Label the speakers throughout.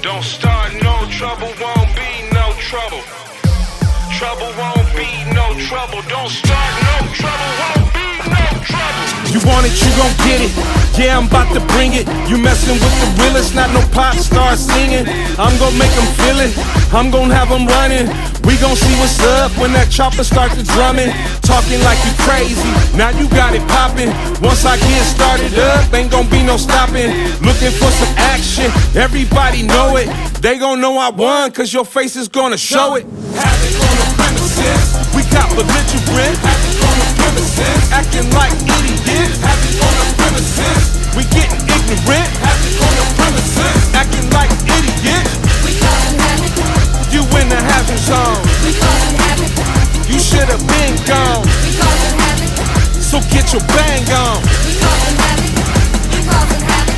Speaker 1: Don't start no trouble, won't be no trouble. Trouble won't be no trouble. Don't start no trouble, won't be no trouble.
Speaker 2: You want it, you gon' get it. Yeah, I'm about to bring it. You messin' with the realest, not no pop star singing. I'm gon' make them feel it. I'm gon' have them running. We gon' see what's up when that chopper start to drumming. Talking like you crazy, now you got it poppin'. Once I get started up, ain't gon' be no stopping. Looking for some action, everybody know it. They gon' know I won, cause your face is gonna show it. Havoc on the premises, we got belligerent. Havoc on the premises, acting like idiots. Havoc on the premises, we getting ignorant. Havoc on the premises, acting like idiots.
Speaker 3: We causing havoc.
Speaker 2: You in the hazard zone.
Speaker 3: We causing havoc.
Speaker 2: You should've been gone.
Speaker 3: We causing havoc.
Speaker 2: So get your bang on.
Speaker 3: We causing havoc. We causing havoc.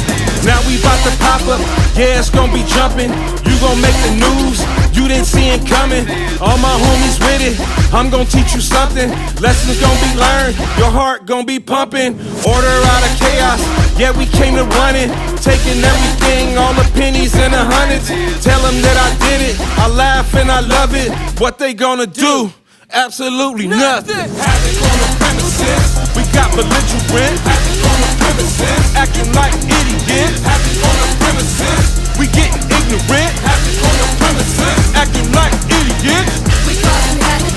Speaker 2: Now we bout to pop up. Yeah, it's gonna be jumping. You gon' make the news. You didn't see it coming. All my homies with it. I'm gon' teach you something. Lessons gon' be learned. Your heart gon' be pumping. Order out of chaos. Yeah, we came to run it. Taking everything, all the pennies and the hundreds. Tell them that I did it. I laugh and I love it. What they gonna do? Absolutely nothing. Havoc on the premises. We got belligerent. Havoc on the premises. Acting like idiots. Havoc on the premises. We getting ignorant. Havoc on the premises. Acting like idiots.
Speaker 3: We causing havoc.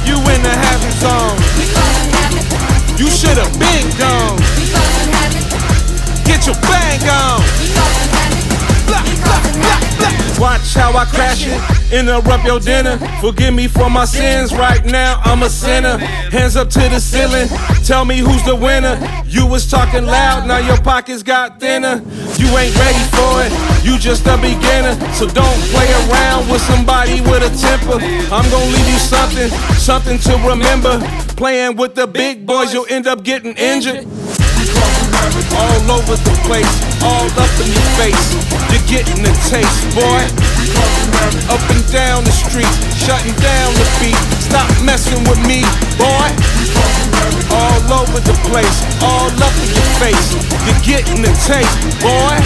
Speaker 2: You in the hazard zone.
Speaker 3: We causing havoc.
Speaker 2: You should've been gone.
Speaker 3: We causing havoc.
Speaker 2: Get your bang on.
Speaker 3: We causing havoc.
Speaker 2: Blah,
Speaker 3: We
Speaker 2: blah,
Speaker 3: causing
Speaker 2: blah,
Speaker 3: havoc.
Speaker 2: blah. Watch how I crash it, interrupt your dinner. Forgive me for my sins, right now I'm a sinner. Hands up to the ceiling, tell me who's the winner. You was talking loud, now your pockets got thinner. You ain't ready for it, you just a beginner. So don't play around with somebody with a temper. I'm gonna leave you something to remember. Playing with the big boys, you'll end up getting injured. All over the place, all up in your face. You're getting the taste, boy. Up and down the street, shutting down the beat. Stop messing with me, boy. All over the place, all up in your face. You're getting the taste, boy.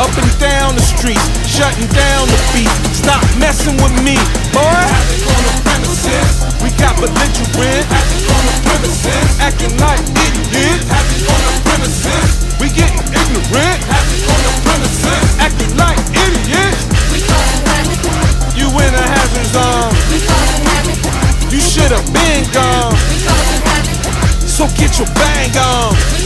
Speaker 2: Up and down the street, shutting down the beat. Stop messing with me, boy. On the premises, we got belligerent. On the premises, acting like idiots. On the premises, we getting ignorant. On the premises, acting like idiots.
Speaker 3: We causing havoc.
Speaker 2: You in a hazard zone.
Speaker 3: We causing havoc.
Speaker 2: You should've been gone.
Speaker 3: We causing havoc.
Speaker 2: So get your bang on.
Speaker 3: We